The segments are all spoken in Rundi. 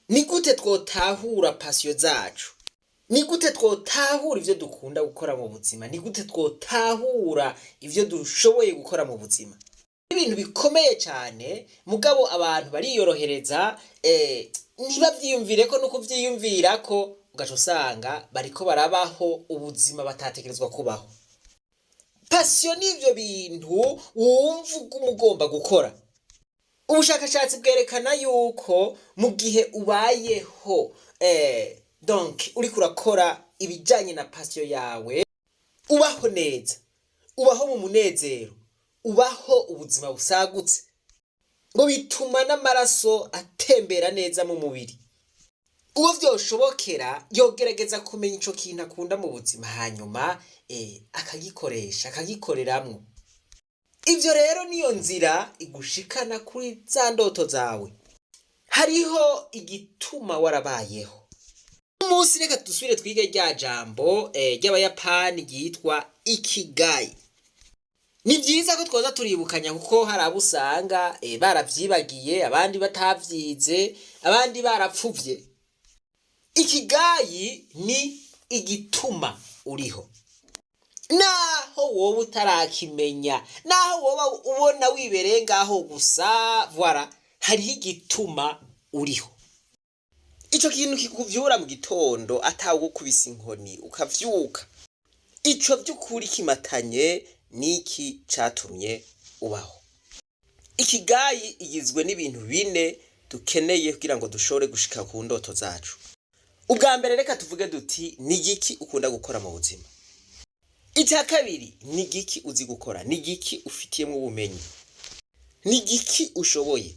ni gute twotahura passion zacu? Ni gute twotahura ivyo dukunda gukora mu buzima? Ni gute twotahura ivyo dushoboye gukora mu buzima? Ibintu bikomeye cyane, mugabo abantu bariyorohereza ntibavyiyumvireko no kuvyiyumvirako, ugaca usanga bariko barabaho ubuzima batatekerezwa kubaho. Passion n'ivyo bintu wumva ugomba gukora. Ubushakashatsi bwerekana yuko mu gihe ubayeho donc uri kurakora ibijanye na passion yawe, ubaho neza, ubaho mu munezero, ubaho ubuzima busagutse, ngo bituma n'amaraso atembera neza mu mubiri. Uwo vyoshobokera yogerageza kumenya ico kintu akunda mu buzima, hanyuma akagikoresha, akagikoreramwo. Ivyo rero niyo nzira igushikana kuri za ndoto zawe. Hariho igituma warabayeho. Umunsi reka dusubire twige rya jambo ry'abayapani ryitwa ikigai. Ni byiza ko twoza turibukanya kuko hari abo usanga baravyibagiye, abandi batavyize, abandi barapfuvye. Ikigai ni igituma uriho. Naho wowe utarakimenya, naho wowe ubona wibereye ngaho gusa, voilà, hariho igituma uriho. Ico kintu kikuvyura mu gitondo atawugukubisa inkoni ukavyuka. Ico vy'ukuri kimatanye niki catumye ubaho. Ikigai igizwe n'ibintu bine dukeneye kugira ngo dushobore gushika ku ndoto zacu. Ubwa mbere reka tuvuge duti ni igiki ukunda gukora mu buzima. Icya kabiri, ni igiki uzi gukora, ni igiki ufitiyemo ubumenyi, ni igiki ushoboye,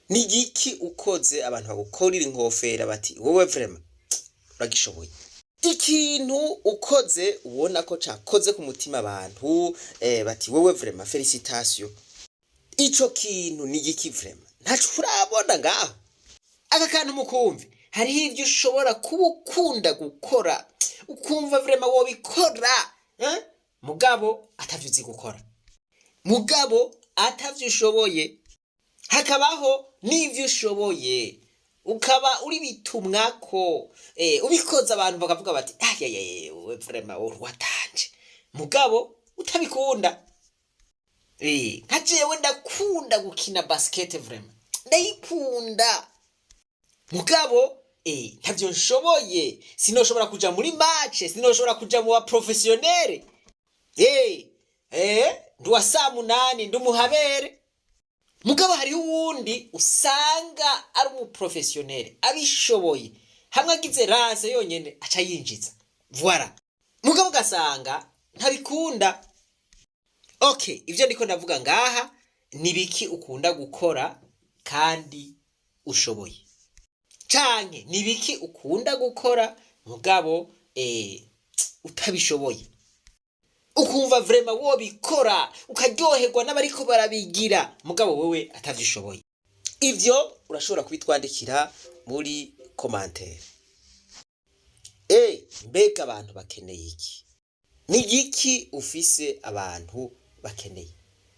ni igiki ukoze abantu bagukorera inkofera bati wowe vraiment uragishoboye. Ikintu ukoze ubona ko cakoze ku mutima abantu bati wowe vraiment félicitations. Ico kintu ni igiki vraiment ntacu urabona ngaho. Aka kantu mukumve, hariho ivyo ushobora kuba ukunda gukora ukumva vraiment wobikora, mugabo atavyo uzi gukora, mugabo atavyo ushoboye. Hakabaho n'ivyo ushoboye ukaba uri bitumwako, ubikoza abantu bakavuga bati wowe vraiment urwatanje, mugabo utabikunda. Nka jewe ndakunda gukina basket, vraiment ndayikunda, mugabo ntavyo nshoboye. Sinoshobora kuja muri match, sinoshobora kuja mu professionnel. Nduwa saa munani ndumuhabere, mugabo hari uwundi usanga ari mu professionnel abishoboye, hamwe agize rase yonyene aca yinjiza, voilà, mugabo gasanga ntabikunda. Okay, ivyo ndiko ndavuga ngaha ni biki ukunda gukora kandi ushoboye, canke ni biki ukunda gukora mugabo utabishoboye, ukumva vraiment wobikora ukaryoherwa n'abariko barabigira, mugabo wewe atavyishoboye. Ivyo urashobora kubitwandikira muri commentaire. Mbega abantu bakeneye iki? Ni igiki ufise abantu bakeneye?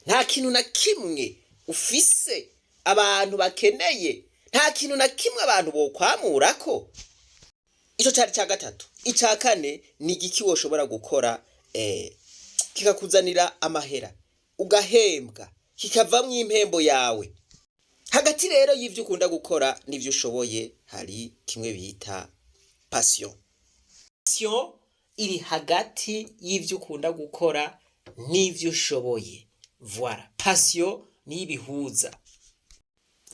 Nta kintu na kimwe ufise abantu bakeneye, nta kintu na kimwe abantu bokwamurako. Ico cari ca gatatu. Ica kane, ni igiki woshobora gukora kikakuzanira amahera, ugahembwa, kikavamwo impembo yawe. Hagati rero y'ivyo ukunda gukora n'ivyo ushoboye hari kimwe bita passion. Passion iri hagati y'ivyo ukunda gukora n'ivyo ushoboye, voilà. Passion ni ibihuza.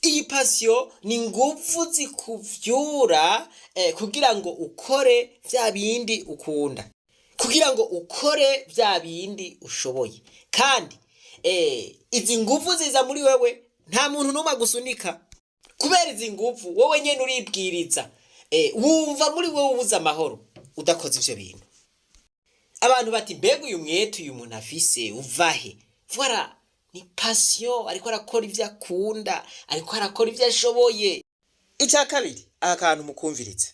Iyi passion ni nguvu zikuvyura kugira ngo ukore vya bindi ukunda, kugira ngo ukore vya bindi ushoboye. Kandi izi nguvu ziza muri wewe, nta muntu numwe agusunika. Kubera izi nguvu wowe nyene uribwiriza, wumva muri wewe ubuza amahoro udakoze ivyo bintu. Abantu bati mbega uyu mwete uyu muntu afise uvahe? Voilà, ni passion, ariko arakora ivyo akunda, ariko arakora ivyo ashoboye. Icya kabiri, akantu mukumviritse,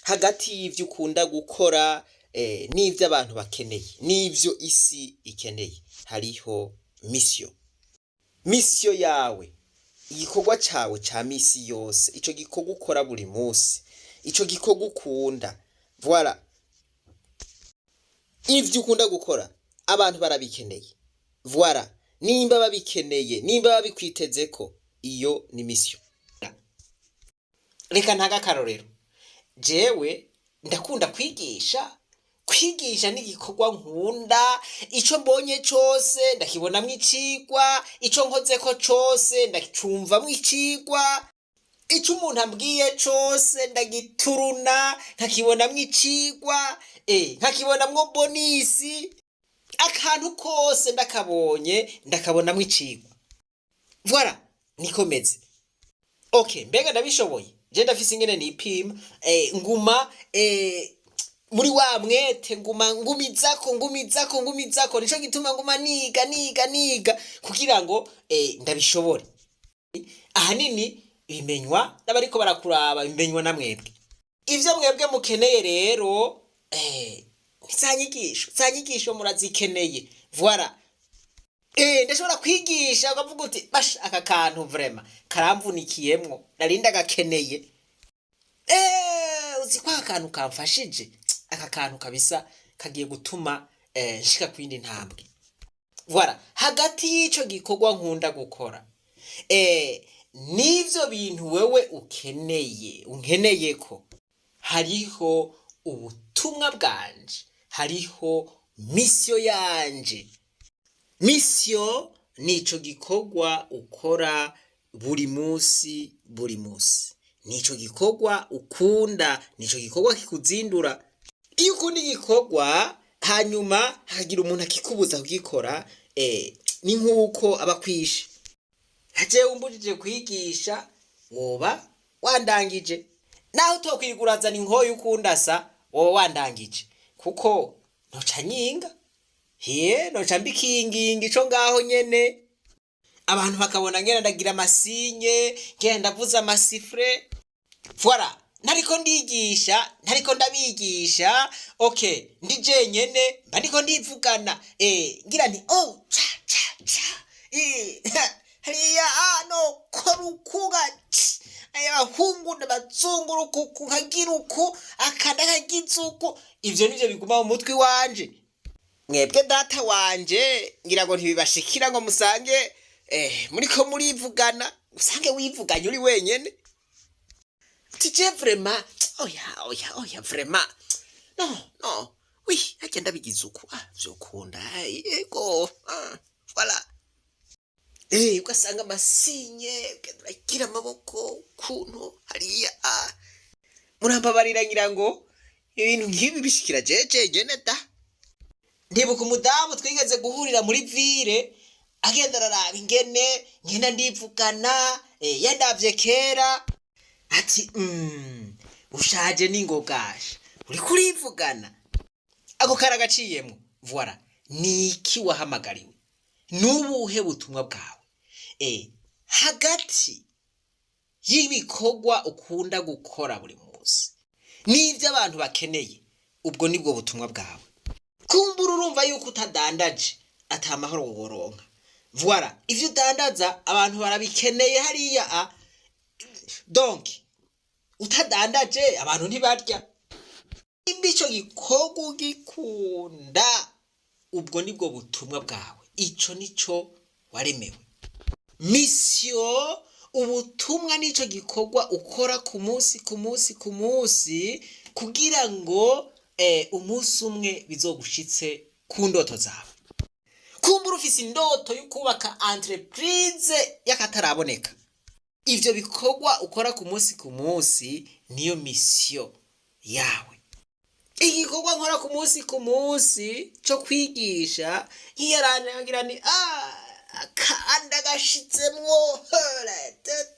hagati y'ivyo ukunda gukora n'ivyo abantu bakeneye, n'ivyo isi ikeneye, hariho mission. Mission yawe igikorwa cawe ca misi yose, ico gikorwa ukora buri munsi, ico gikorwa ukunda, voilà, ivyo ukunda gukora abantu barabikeneye, voilà, nimba babikeneye, nimba babikwitezeko, iyo ni mission. Reka ntaga akarorero, jewe ndakunda kwigisha ni igikorwa nkunda, ico mbonye cose ndakibonamwo icigwa, ico nkozeko cose ndacumvamwo icigwa, ico umuntu ambwiye cose ndagituruna nkakibonamwo icigwa, nkakibonamwo bonisi, akantu kose ndakabonye ndakabonamwo icigwa, voilà, nikomeze. Okay, mbega ndabishoboye, je ndafise ingene nipima, nguma muri wa mwete, ngumizako, nico gituma nguma niga kugira ngo ndabishobore. Ahanini bimenywa n'abariko barakuraba, bimenywa na mwebwe. Ivyo mwebwe mukeneye rero, zanyigisho murazikeneye, voilà. Ndashobora kwigisha ukavuga uti basha aka kantu vraiment karamvunikiyemwo narinda gakeneye, uzi kwa kantu kamfashije, aka kantu kabisa kagiye gutuma nshika kwindi ntambwe, voilà. Hagati y'ico gikorwa nkunda gukora n'ivyo bintu wewe unkeneyeko, hariho ubutumwa bwanje, hariho mission yanje. Mission nico gikorwa ukora buri munsi, nico gikorwa ukunda, nico gikorwa kikuzindura. Iyo ukunda igikorwa hanyuma hagira umuntu akikubuza kugikora, ni nkuko abakwishe. Haje umbujije kwigisha, woba wandangije, naho utokwigurazana inkoyo ukundasa, woba wandangije, kuko noca nyinga, noca mbikinginga ico ngaho nyene, abantu bakabona ngene ndagira amasinye, ngene ndavuza amasifre, voilà. Ntariko ndigisha, ntariko ndabigisha, okay, ndi jenyene mba ndiko ndivugana, ngira nti hariya ano korukuga, abahungu n'abazunguruku nkagira uku, akanda kagize uku, ivyo nivyo biguma mu mutwe wanje. Mwebwe data wanje ngira ngo ntibibashikira ngo musange muriko murivugana, usange wivuganye uri wenyene. Tije vraiment, oya vraiment, no, oui, agenda bigize uku, vyokunda, yego, voilà. Ugasanga amasinye, ukagira amaboko kuntu hariya, murambabarira ngira ngo ibintu nk'ibi bishikira jeje nyene da. Ndibuka umudamu twigeze guhurira muri ville, agenda araraba ingene ngenda ndivugana, yandavye kera, ati ushaje ningogasha, uri kurivugana, ako karagaciyemwo, voilà. Niki wahamagariwe, nubuhe butumwa bwawe, hagati y'ibikorwa ukunda gukora buri munsi n'ivyo abantu bakeneye, ubwo nibwo butumwa bwawe. Kumbura urumva yuko utadandaje ata mahoro woronka, voilà. Ivyo udandaza abantu barabikeneye hariya, donc utadandaje abantu ntibarya. Imbico gikorwa ugikunda, ubwo nibwo butumwa bwawe, ico nico waremewe. Mission, ubutumwa nico gikorwa ukora ku munsi kugira ngo umunsi umwe bizogushitse ku ndoto zawe. Kumbura ufise indoto yo kubaka entreprise y'akataraboneka, ivyo bikorwa ukora ku munsi niyo mission yawe. Igikorwa nkora ku munsi cyo kwigisha, nkiyarangira ni akanda gashitsemwo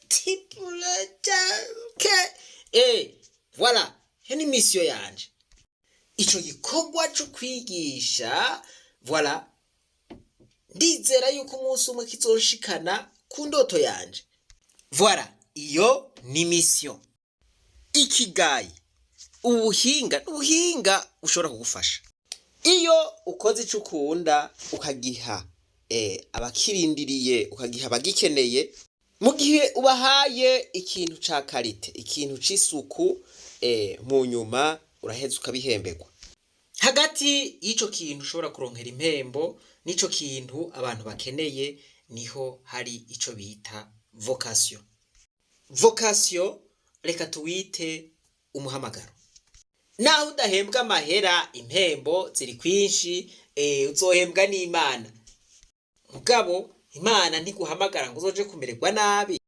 tipule tanke, voilà, ni mission yanje. Ico gikorwa cyo kwigisha, voilà, ndizera yuko umunsi umwe kizoshikana ku ndoto yanje, voilà. Iyo ni mission. Ikigayi, ubuhinga ushobora kugufasha. Iyo ukoze ico ukunda ukagiha abakirindiriye, ukagiha abagikeneye, mu gihe ubahaye ikintu ca karite, ikintu c'isuku, mu nyuma uraheza ukabihemberwa. Hagati y'ico kintu ushobora kuronkera impembo n'ico kintu abantu bakeneye niho hari ico bita vocation. Vocation reka tuwite umuhamagaro. Naho udahembwa amahera, impembo ziri kwinshi, uzohembwa n'Imana. Mugabo Imana ntiguhamagara ngo uzoje kumererwa nabi.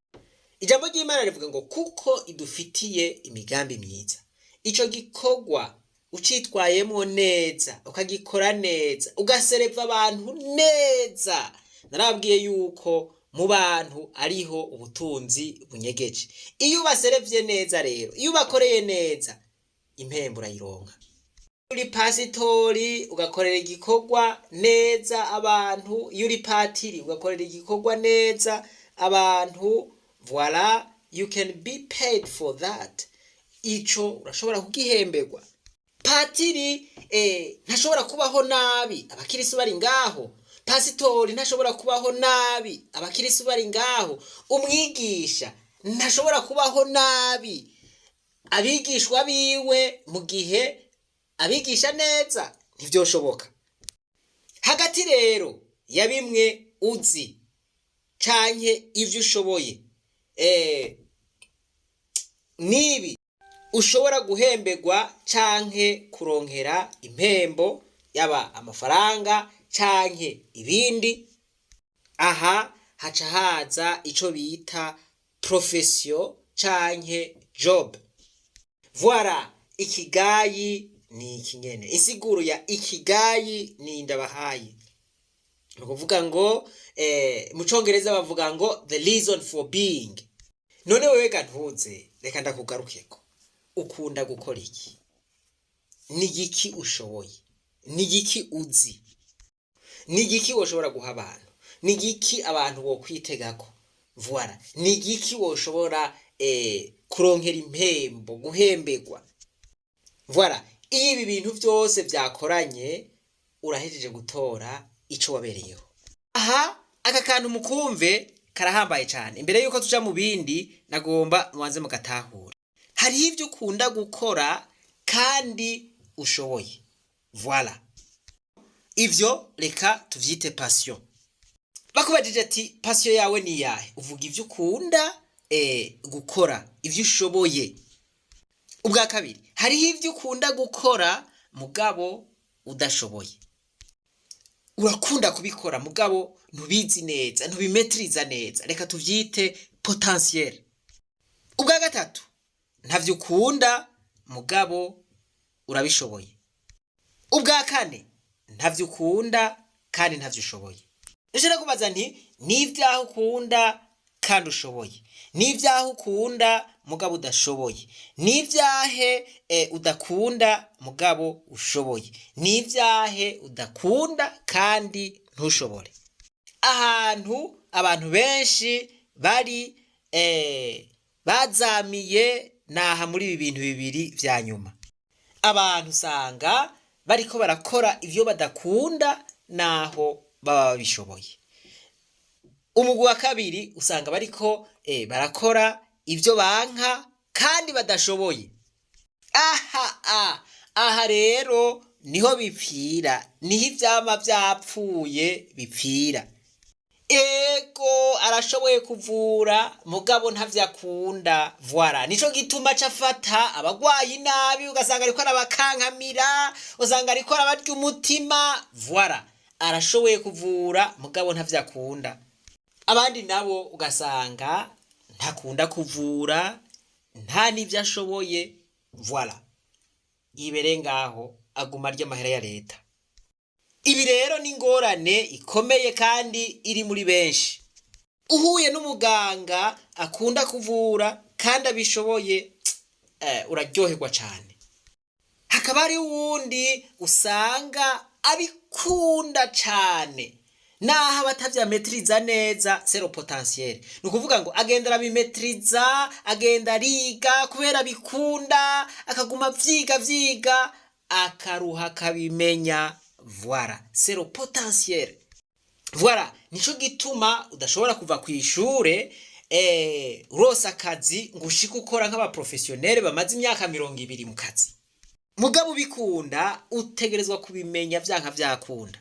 Ijambo ry'Imana rivuga ngo kuko idufitiye imigambi myiza. Ico gikorwa ucitwayemo neza, ukagikora neza, ugasereva abantu neza. Narabwiye yuko mu bantu ariho ubutunzi bunyegeje. Iyo ubaserevye neza rero, iyo ubakoreye neza, impembo urayironka. Uri pasitori ugakorera igikorwa neza abantu, iyo uri patiri ugakorera igikorwa neza abantu, voilà, you can be paid for that. Ico urashobora kugihemberwa. Patiri ntashobora kubaho nabi, abakirisu bari ngaho. Pasitori ntashobora kubaho nabi, abakirisu bari ngaho. Umwigisha ntashobora kubaho nabi, abigishwa biwe mu gihe abigisha neza ntivyoshoboka. Hagati rero ya bimwe uzi canke ivyo ushoboye, nibi ushobora guhemberwa canke kuronkera impembo, yaba amafaranga canke ibindi, aha haca haza ico bita profession canke job. Voilà, ikigayi ni ikinyene. Insiguro ya ikigayi ni ndabahaye. Ni ukuvuga ngo mu Congereza bavuga ngo the reason for being. None wewe gantuze, reka ndakugarukeko. Ukunda gukora iki? Ni igiki ushoboye? Ni igiki uzi? Ni igiki woshobora guha abantu? Ni igiki abantu bo kwitegako? Voilà, ni igiki woshobora kuronkera impembo, guhemberwa? Voilà, ibi bintu byose byakoranye urahejeje gutora ico wabereyeho. Aha aka kantu mukumve karahambaye cyane. Imbere yuko tuja mu bindi nagomba mwanze mugatahura. Hari ivyo ukunda gukora kandi ushoboye. Voilà. Ivyo reka tuvyite passion. Bakubajije ati passion yawe ni yahe? Uvuga ivyo ukunda gukora, ivyo ushoboye. Ubwa kabiri, hari ivyo ukunda gukora mugabo udashoboye. Urakunda kubikora mugabo ntubizi neza, ntubimetriza neza. Reka tuvyite potentiel. Ubwa gatatu, ntavyo ukunda mugabo urabishoboye. Ubwa kane, ntavyo ukunda kandi ntavyo ushoboye. Nshaka kubaza nti n'ivyaho ukunda kandi ushoboye, n'ivyaho ukunda mugabo udashoboye, n'ivyahe udakunda mugabo ushoboye, n'ivyahe udakunda kandi ntushobore. Ahantu abantu benshi bari bazamiye naha muri ibi bintu bibiri vya nyuma. Abantu usanga bariko barakora ivyo badakunda naho baba bishoboye. Umugwi wa kabiri usanga bariko barakora ivyo banka kandi badashoboye. Aha rero niho bipfira, niho ivyama vyapfuye bipfira. Ego arashoboye kuvura mugabo ntavyakunda. Voilà, nico gituma cafata abagwayi nabi ugasanga ariko arabakankamira, usanga ariko arabarya umutima. Voilà, arashoboye kuvura mugabo ntavyakunda. Abandi nabo ugasanga ntakunda kuvura, nta n'ivyo ashoboye. Voilà, yibere ngaho aguma arya amahera ya leta. Ibi rero ni ingorane ikomeye kandi iri muri benshi. Uhuye n'umuganga akunda kuvura kandi abishoboye, uraryoherwa cyane. Hakaba ari wundi usanga abikunda cyane, naho batavyametriza neza zero potentiel. Nukuvuga ngo agenda arabimetriza, agenda ariga kubera bikunda, akaguma vyiga akaruha kabimenya. Voilà, zero potentiel. Voilà, nico gituma udashobora kuva ku ishure urose akazi ngo ushike ukora nk'abaprofesiyoneri bamaze imyaka 20 mu kazi. Mugabo ubikunda utegerezwa kubimenya vyanka vyakunda.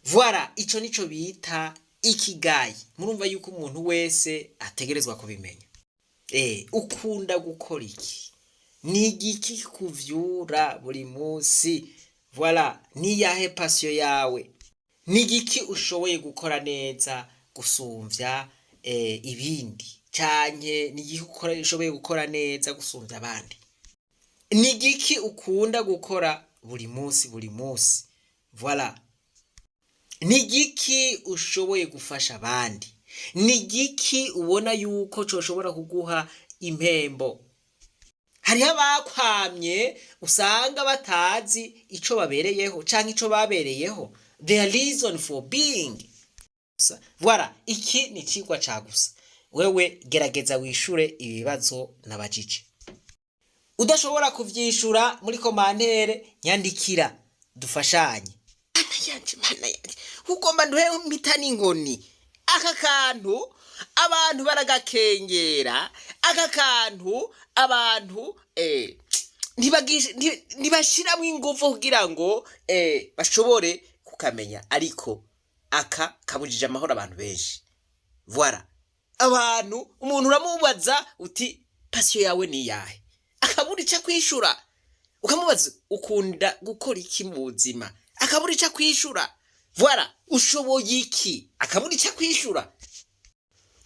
Voilà, ico nico bita ikigayi. Murumva yuko umuntu wese ategerezwa kubimenya. Ukunda gukora iki? Ni igiki kuvyura buri munsi? Voilà, ni yahe passion yawe? Ni igiki ushoboye gukora neza gusumvya ibindi? Canke ni igiki ushoboye gukora neza gusumvya abandi? Ni igiki ukunda gukora buri munsi? Voilà. Ni igiki ushoboye gufasha abandi? Ni igiki ubona yuko coshobora kuguha impembo? Hariho abakwamye usanga batazi ico babereyeho canke ico babereyeho, their reason for being. Voilà, iki ni cigwa cagusa. Wewe gerageza wishure ibibazo nabajije. Udashobora kuvyishura muri komantere nyandikira dufashanye. Mana yanje ugomba nduhe mpita n'inkoni. Aka kantu abantu baragakengera, aka kantu abantu ntibashiramo ingufu kugira ngo bashobore kukamenya, ariko aka kabujije amahoro abantu benshi. Voilà, abantu umuntu uramubaza uti passion yawe ni yahe, akabura ica kwishura. Ukamubaza ukunda gukora iki mu buzima, akabura ica kwishura. Voilà, ushoboye iki, akabura ica kwishura.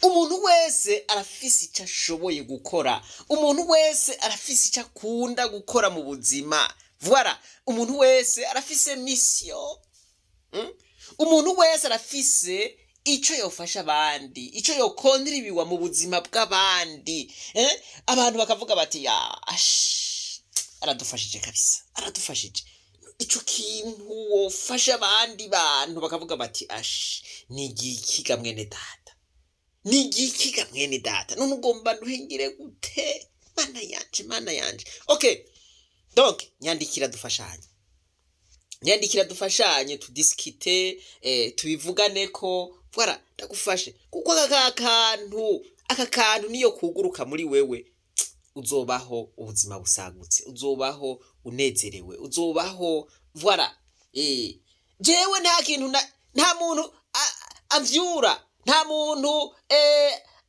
Umuntu wese arafise ico ashoboye gukora, umuntu wese arafise ico akunda gukora mu buzima. Voilà, umuntu wese arafise mission. Umuntu wese arafise ico yofasha abandi, ico yokontribuwa mu buzima bw'abandi. Abantu bakavuga bati aradufashije kabisa, aradufashije. Ico kintu wofasha abandi bantu bakavuga bati ni igiki ga mwene data, ni igiki ga mwene data, none ugomba nduhingire gute? Mana yanje. Okay, donc nyandikira dufashanye tudiskite, tubivuganeko. Voilà, ndagufashe kuko aka kantu niyo kuguruka muri wewe, uzobaho ubuzima busagutse, uzobaho unezerewe, uzobaho. Voilà, jewe nta kintu nta muntu avyura, nta muntu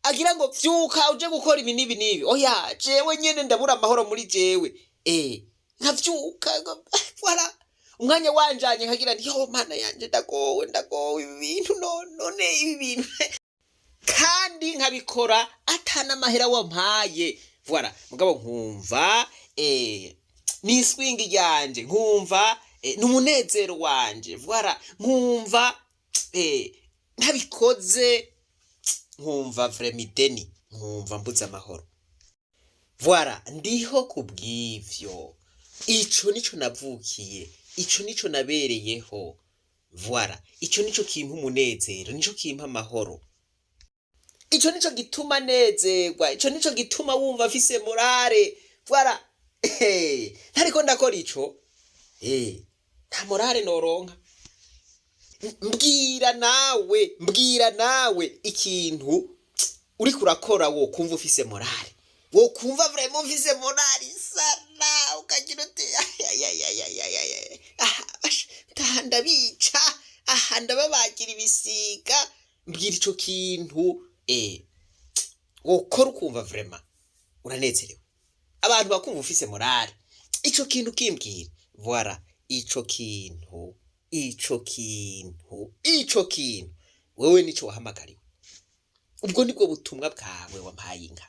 agira ngo vyuka uje gukora ibi nibi. Oya, jewe nyene ndabura amahoro muri jewe. Nkavyuka. Voilà, umwanya wanjanye nkagira nti mana yanje ndagowe ibintu none ibi bintu kandi nkabikora atana mahera wampaye. Voilà, mugabo nkumva ni swing yanje, nkumva numunezero wanje. Voilà, nkumva ntabikoze, nkumva vremideni, nkumva mbuza amahoro. Voilà, ndiho kubwivyo. Ico nico navukiye, ico nico nabereyeho. Voilà, ico nico kimpa umunezero, nico kimpa amahoro. Ico nico gituma nezerwa, ico nico gituma wumva afise morale. Voilà, ntariko ndakora ico, nta morale noronka. Mbwira nawe ikintu uri kurakora wo kumva ufise morale, wo kumva vraiment ufise morale sana, ukagira uti ndabica, ndababagira ibisiga. Mbwira ico kintu wokora ukumva vraiment uranezerewe, abantu bakumva ufise morale. Ico kintu kimbwira. Voilà, ico kintu wewe nico wahamagariwe. Ubwo nibwo butumwa bwawe wampaye inka.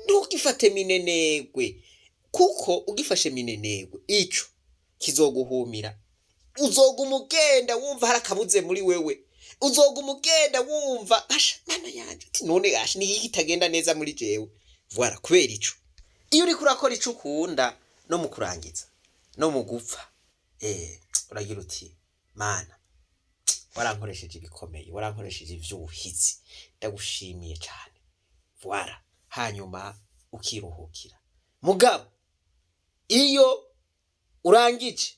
Ntukifate minenegwe, kuko ugifashe minenegwe ico kizoguhumira. Uzoguma ugenda wumva harakabuze muri wewe, uzoguma ugenda wumva mana yanje none ni iki kitagenda neza muri jewe. Voilà, kubera ico iyo uri kurakora ico ukunda, no mu kurangiza no mu gupfa uragira uti mana warankoresheje ibikomeye, warankoresheje ivyuhizi, ndagushimiye cyane. Voilà, hanyuma ukiruhukira. Mugabo iyo urangije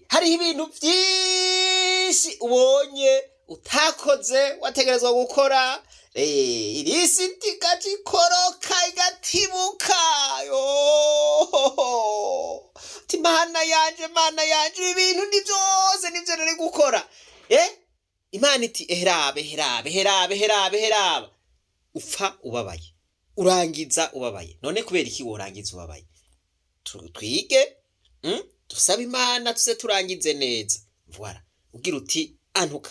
hari ibintu byinshi ubonye utakoze wategerezwa gukora, irisi ntigacikoroka igatibuka yo ti mana yanje ibintu ni byose nivyo nari gukora Imana iti herabe upfa ubabaye urangiza ubabaye none kubera iki worangiza ubabaye twige dusaba Imana tuze turangize neza voilà ugira uti antuka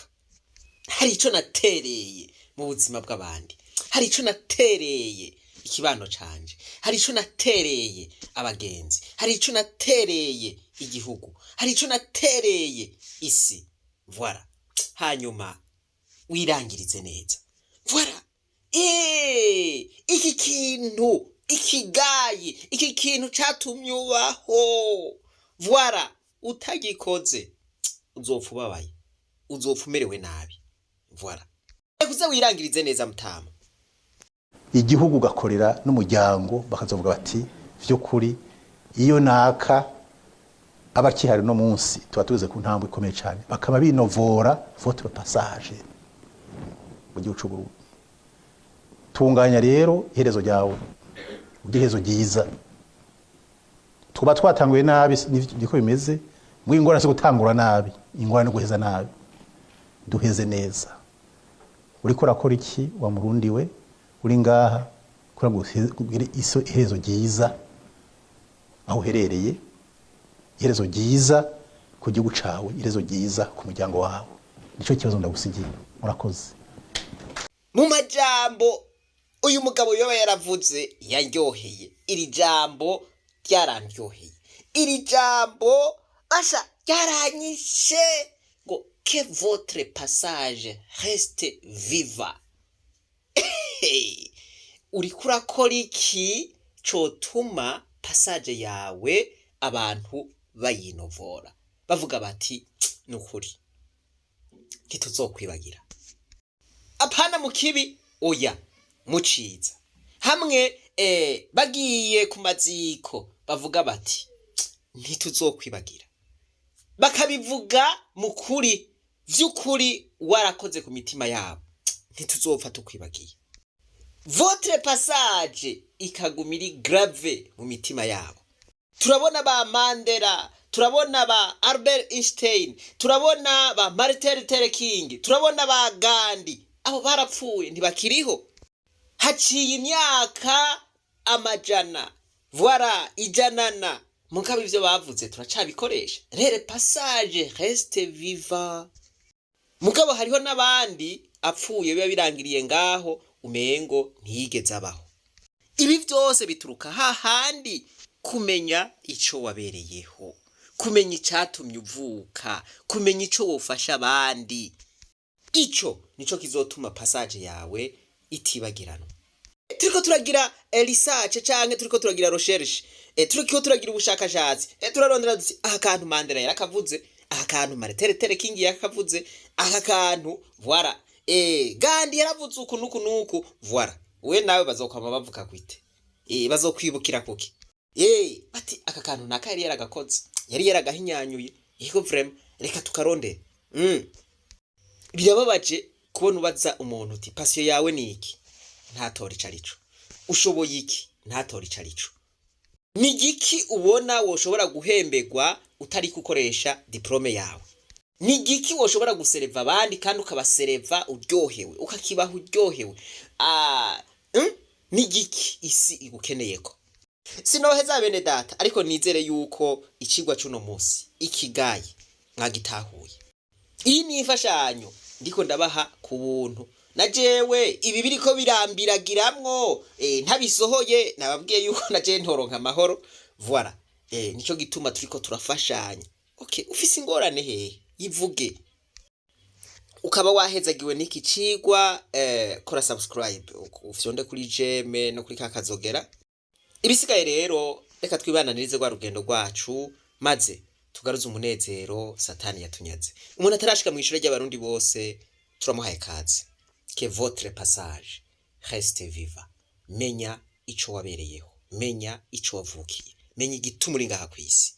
hari ico natereye mu buzima bw'abandi hari ico natereye ikibano canje hari ico natereye abagenzi hari ico natereye igihugu hari ico natereye isi voilà hanyuma wirangirize neza voilà iki kintu ikigayi iki kintu catumye ubaho voilà utagikoze uzopfa ubabaye uzopfa umerewe nabi voilà kuze wirangirize neza mutama igihugu gakorera n'umuryango bakazovuga bati vy'ukuri iyo naka abakihari no munsi tuba tuze ku ntambwe ikomeye cyane bakaba binovora votre passage mu gihugu cy'Uburundi tunganya rero iherezo ryawe iherezo ryiza tuba twatanguye nabi niko bimeze mu ingorane zo gutangura nabi ingorane no guheza nabi duheze neza uriko rakora iki wa Murundi we uri ngaha kura ngo iherezo ryiza aho herereye iherezo ryiza ku gihugu cawe iherezo ryiza ku muryango wawe nico kibazo ndagusigiye murakoze mu majambo uyu mugabo yoba yaravuze yaryoheye iri jambo ryarandyoheye iri jambo basha ryaranyishe ngo que votre passage reste viva uri kurakora iki cotuma passage yawe abantu bayinovora bavuga bati nukuri ntituzokwibagira apana mu kibi oya muciza hamwe bagiye ku maziko bavuga bati ntituzokwibagira bakabivuga mu kuri vy'ukuri warakoze ku mitima yabo ntituzopfa tukwibagiye votre passage ikagumira grave mu mitima yabo turabona ba Mandela turabona ba Albert Einstein turabona ba Martin Luther King turabona ba Gandhi abo barapfuye ntibakiriho haciye imyaka amajana voilà ijanana mukabe ivyo bavuze turacabikoresha rere passage reste viva mugabo hariho nabandi apfuye biba birangiriye ngaho umengo ntiyigeze abaho ibi vyose bituruka hahandi kumenya ico wabereyeho kumenya icatumye uvuka kumenya ico wofasha abandi ico nico kizotuma passage yawe itibagirana turiko turagira research canke turiko turagira recherche turiko turagira ubushakashatsi turarondera duti aha kantu Mandela yarakavuze aha kantu Martin Luther King yarakavuze aha kantu voilà Gandhi yaravuze uku nuku voilà we nawe bazokwama bavuga kwite bazokwibukira kuki bati aka kantu naka yari yaragakoze yari yaragahinyanyuye yego vraiment reka tukarondera birababaje kubona ubaza umuntu uti passion yawe ni iki ntatora icarico ushoboye iki ntatora icarico ni giki ubona woshobora guhembegwa utari gukoresha diplome yawe ni giki woshobora gusereva abandi kandi ukabasereva uryohewe ukakibaho uryohewe ni giki isi igukeneyeko sinoheza bene data ariko nizere yuko icigwa cuno munsi ikigayi mwagitahuye iyi ni imfashanyo ndiko ndabaha ku buntu na jewe ibi biriko birambiragiramwo ntabisohoye nababwiye yuko na je ntoronka amahoro voilà nico gituma turiko turafashanya okay ufise ingorane hehe yivuge ukaba wahezagiwe n'iki cigwa kora subscribe ufyonde kuri jeme no kuri kakazogera ibisigaye rero reka twibananirize rwa rugendo rwacu maze tugaruze umunezero satani yatunyaze umuntu atarashika mu ishuri ry'abarundi bose turamuhaye kaze que votre passage reste viva menya ico wabereyeho menya ico wavukiye menya igituma uri ngaha kwisi